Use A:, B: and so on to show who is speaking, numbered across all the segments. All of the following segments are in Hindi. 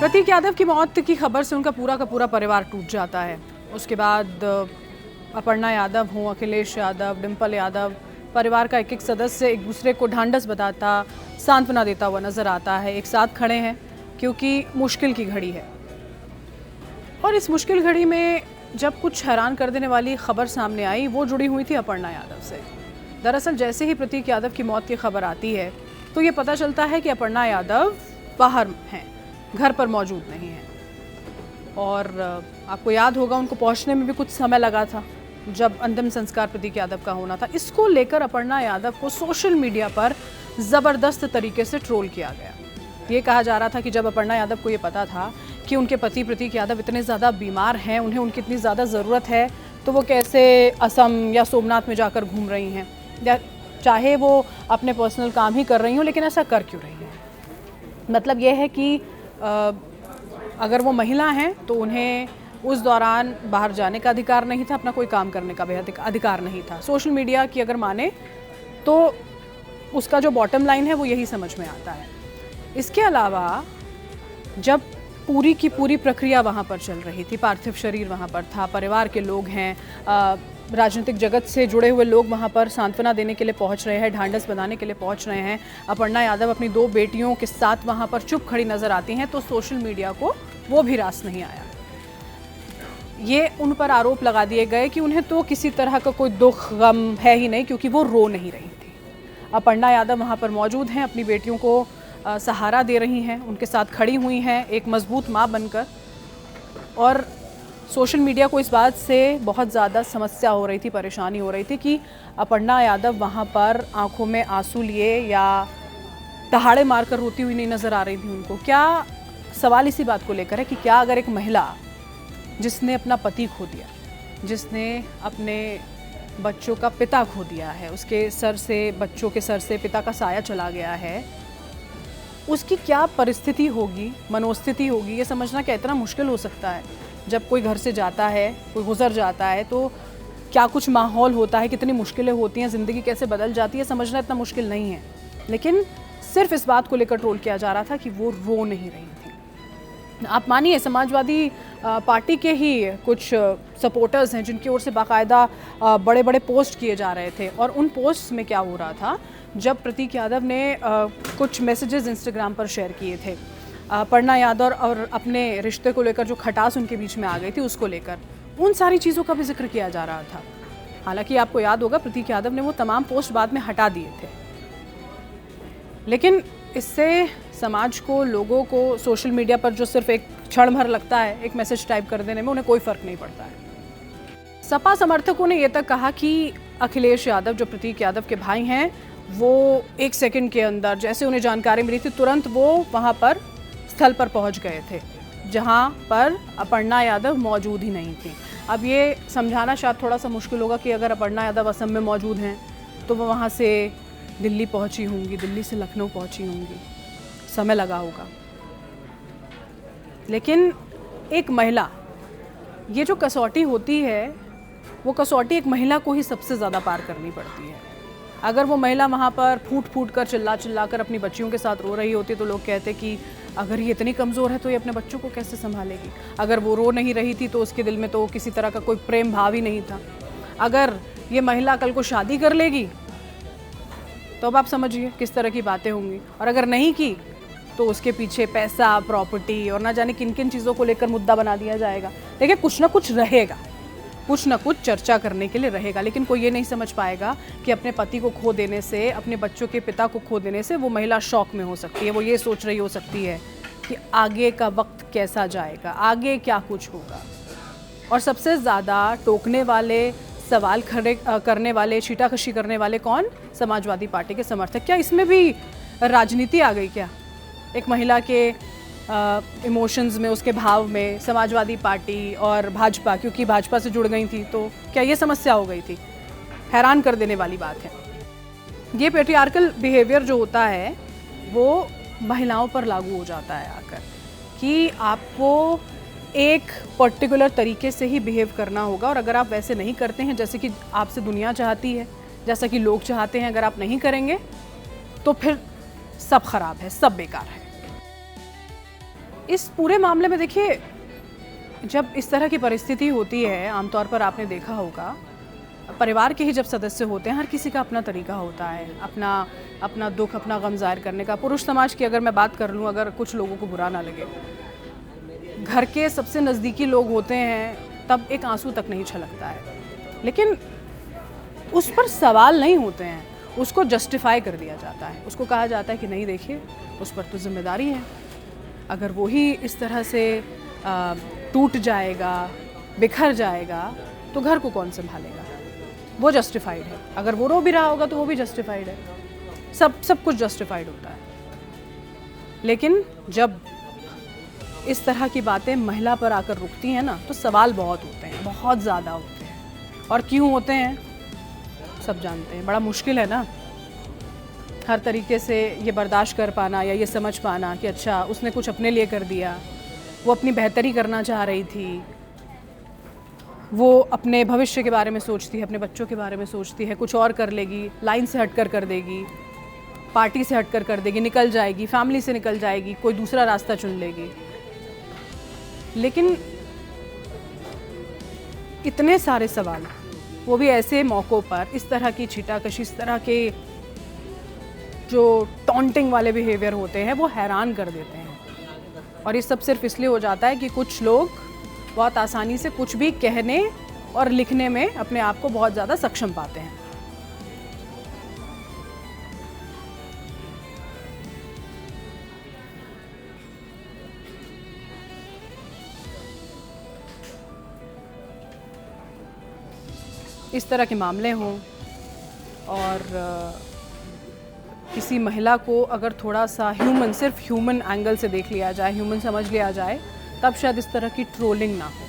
A: प्रतीक यादव की मौत की खबर से उनका पूरा का पूरा परिवार टूट जाता है। उसके बाद अपर्णा यादव हो, अखिलेश यादव, डिम्पल यादव, परिवार का एक एक सदस्य एक दूसरे को ढांढस बताता, सांत्वना देता हुआ नजर आता है। एक साथ खड़े हैं क्योंकि मुश्किल की घड़ी है। और इस मुश्किल घड़ी में जब कुछ हैरान कर देने वाली खबर सामने आई, वो जुड़ी हुई थी अपर्णा यादव से। दरअसल जैसे ही प्रतीक यादव की मौत की खबर आती है तो ये पता चलता है कि अपर्णा यादव बाहर हैं, घर पर मौजूद नहीं हैं। और आपको याद होगा उनको पहुंचने में भी कुछ समय लगा था जब अंतिम संस्कार प्रतीक यादव का होना था। इसको लेकर अपर्णा यादव को सोशल मीडिया पर ज़बरदस्त तरीके से ट्रोल किया गया। ये कहा जा रहा था कि जब अपर्णा यादव को ये पता था कि उनके पति प्रतीक यादव इतने ज़्यादा बीमार हैं, उन्हें उनकी इतनी ज़्यादा ज़रूरत है, तो वो कैसे असम या सोमनाथ में जाकर घूम रही हैं, या चाहे वो अपने पर्सनल काम ही कर रही हों, लेकिन ऐसा कर क्यों रही हैं। मतलब ये है कि अगर वो महिला हैं तो उन्हें उस दौरान बाहर जाने का अधिकार नहीं था, अपना कोई काम करने का भी अधिकार नहीं था। सोशल मीडिया की अगर माने तो उसका जो बॉटम लाइन है वो यही समझ में आता है। इसके अलावा जब पूरी की पूरी प्रक्रिया वहाँ पर चल रही थी, पार्थिव शरीर वहाँ पर था, परिवार के लोग हैं, राजनीतिक जगत से जुड़े हुए लोग वहाँ पर सांत्वना देने के लिए पहुँच रहे हैं, ढांढस बनाने के लिए पहुँच रहे हैं। अपर्णा यादव अपनी 2 बेटियों के साथ वहाँ पर चुप खड़ी नजर आती हैं, तो सोशल मीडिया को वो भी रास नहीं आया। ये उन पर आरोप लगा दिए गए कि उन्हें तो किसी तरह का कोई दुख गम है ही नहीं, क्योंकि वो रो नहीं रही थी। अपर्णा यादव वहाँ पर मौजूद हैं, अपनी बेटियों को सहारा दे रही हैं, उनके साथ खड़ी हुई हैं एक मजबूत माँ बनकर। और सोशल मीडिया को इस बात से बहुत ज़्यादा समस्या हो रही थी, परेशानी हो रही थी कि अपर्णा यादव वहाँ पर आंखों में आंसू लिए या दहाड़े मारकर रोती हुई नहीं नज़र आ रही थी उनको। क्या सवाल इसी बात को लेकर है कि क्या अगर एक महिला जिसने अपना पति खो दिया, जिसने अपने बच्चों का पिता खो दिया है, उसके सर से, बच्चों के सर से पिता का साया चला गया है, उसकी क्या परिस्थिति होगी, मनोस्थिति होगी, ये समझना क्या इतना मुश्किल हो सकता है। जब कोई घर से जाता है, कोई गुजर जाता है, तो क्या कुछ माहौल होता है, कितनी मुश्किलें होती हैं, ज़िंदगी कैसे बदल जाती है, समझना इतना मुश्किल नहीं है। लेकिन सिर्फ इस बात को लेकर ट्रोल किया जा रहा था कि वो रो नहीं रही थी। आप मानिए समाजवादी पार्टी के ही कुछ सपोर्टर्स हैं जिनकी ओर से बाकायदा बड़े बड़े पोस्ट किए जा रहे थे। और उन पोस्ट में क्या हो रहा था, जब प्रतीक यादव ने कुछ मैसेजेस इंस्टाग्राम पर शेयर किए थे अपर्णा यादव और अपने रिश्ते को लेकर, जो खटास उनके बीच में आ गई थी उसको लेकर, उन सारी चीज़ों का भी जिक्र किया जा रहा था। हालांकि आपको याद होगा प्रतीक यादव ने वो तमाम पोस्ट बाद में हटा दिए थे, लेकिन इससे समाज को, लोगों को सोशल मीडिया पर जो सिर्फ एक क्षण भर लगता है एक मैसेज टाइप कर देने में, उन्हें कोई फ़र्क नहीं पड़ता है। सपा समर्थकों ने ये तक कहा कि अखिलेश यादव जो प्रतीक यादव के भाई हैं, वो 1 सेकंड के अंदर जैसे उन्हें जानकारी मिली थी तुरंत वो वहाँ पर स्थल पर पहुँच गए थे जहाँ पर अपर्णा यादव मौजूद ही नहीं थी। अब ये समझाना शायद थोड़ा सा मुश्किल होगा कि अगर अपर्णा यादव असम में मौजूद हैं तो वो वहाँ से दिल्ली पहुँची होंगी, दिल्ली से लखनऊ पहुँची होंगी, समय लगा होगा। लेकिन एक महिला, ये जो कसौटी होती है वो कसौटी एक महिला को ही सबसे ज़्यादा पार करनी पड़ती है। अगर वो महिला वहाँ पर फूट फूट कर, चिल्ला कर अपनी बच्चियों के साथ रो रही होती तो लोग कहते कि अगर ये इतनी कमज़ोर है तो ये अपने बच्चों को कैसे संभालेगी। अगर वो रो नहीं रही थी तो उसके दिल में तो किसी तरह का कोई प्रेम भाव ही नहीं था। अगर ये महिला कल को शादी कर लेगी तो अब आप समझिए किस तरह की बातें होंगी। और अगर नहीं की तो उसके पीछे पैसा, प्रॉपर्टी और ना जाने किन किन चीज़ों को लेकर मुद्दा बना दिया जाएगा। देखिए कुछ ना कुछ रहेगा, कुछ ना कुछ चर्चा करने के लिए रहेगा, लेकिन कोई ये नहीं समझ पाएगा कि अपने पति को खो देने से, अपने बच्चों के पिता को खो देने से वो महिला शौक में हो सकती है। वो ये सोच रही हो सकती है कि आगे का वक्त कैसा जाएगा, आगे क्या कुछ होगा। और सबसे ज़्यादा टोकने वाले, सवाल खड़े करने वाले, छीटाकशी करने वाले कौन? समाजवादी पार्टी के समर्थक। क्या इसमें भी राजनीति आ गई क्या? एक महिला के इमोशंस में, उसके भाव में समाजवादी पार्टी और भाजपा, क्योंकि भाजपा से जुड़ गई थी तो क्या ये समस्या हो गई थी? हैरान कर देने वाली बात है। ये पेट्रियार्कल बिहेवियर जो होता है वो महिलाओं पर लागू हो जाता है आकर, कि आपको एक पर्टिकुलर तरीके से ही बिहेव करना होगा, और अगर आप वैसे नहीं करते हैं जैसे कि आपसे दुनिया चाहती है, जैसा कि लोग चाहते हैं, अगर आप नहीं करेंगे तो फिर सब खराब है, सब बेकार है। इस पूरे मामले में देखिए, जब इस तरह की परिस्थिति होती है, आमतौर पर आपने देखा होगा, परिवार के ही जब सदस्य होते हैं, हर किसी का अपना तरीका होता है, अपना अपना दुख, अपना गम ज़ाहिर करने का। पुरुष समाज की अगर मैं बात कर लूँ, अगर कुछ लोगों को बुरा ना लगे, घर के सबसे नज़दीकी लोग होते हैं, तब एक आंसू तक नहीं छलकता है, लेकिन उस पर सवाल नहीं होते हैं, उसको जस्टिफाई कर दिया जाता है। उसको कहा जाता है कि नहीं देखिए, उस पर तो जिम्मेदारी है, अगर वो ही इस तरह से टूट जाएगा, बिखर जाएगा, तो घर को कौन संभालेगा। वो जस्टिफाइड है। अगर वो रो भी रहा होगा तो वो भी जस्टिफाइड है। सब कुछ जस्टिफाइड होता है। लेकिन जब इस तरह की बातें महिला पर आकर रुकती हैं ना, तो सवाल बहुत होते हैं, बहुत ज़्यादा होते हैं। और क्यों होते हैं सब जानते हैं। बड़ा मुश्किल है ना हर तरीके से ये बर्दाश्त कर पाना या ये समझ पाना कि अच्छा उसने कुछ अपने लिए कर दिया, वो अपनी बेहतरी करना चाह रही थी, वो अपने भविष्य के बारे में सोचती है, अपने बच्चों के बारे में सोचती है, कुछ और कर लेगी, लाइन से हटकर कर देगी, पार्टी से हटकर कर देगी, निकल जाएगी, फैमिली से निकल जाएगी, कोई दूसरा रास्ता चुन लेगी। लेकिन इतने सारे सवाल, वो भी ऐसे मौक़ों पर, इस तरह की छीटाकशी, इस तरह के जो टॉन्टिंग वाले बिहेवियर होते हैं, वो हैरान कर देते हैं। और ये सब सिर्फ इसलिए हो जाता है कि कुछ लोग बहुत आसानी से कुछ भी कहने और लिखने में अपने आप को बहुत ज़्यादा सक्षम पाते हैं। इस तरह के मामले हों और किसी महिला को अगर थोड़ा सा ह्यूमन, सिर्फ ह्यूमन एंगल से देख लिया जाए, ह्यूमन समझ लिया जाए, तब शायद इस तरह की ट्रोलिंग ना हो,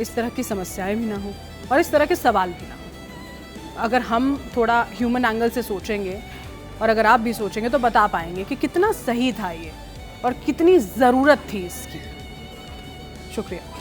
A: इस तरह की समस्याएं भी ना हो और इस तरह के सवाल भी ना हो। अगर हम थोड़ा ह्यूमन एंगल से सोचेंगे और अगर आप भी सोचेंगे तो बता पाएंगे कि कितना सही था ये और कितनी ज़रूरत थी इसकी। शुक्रिया।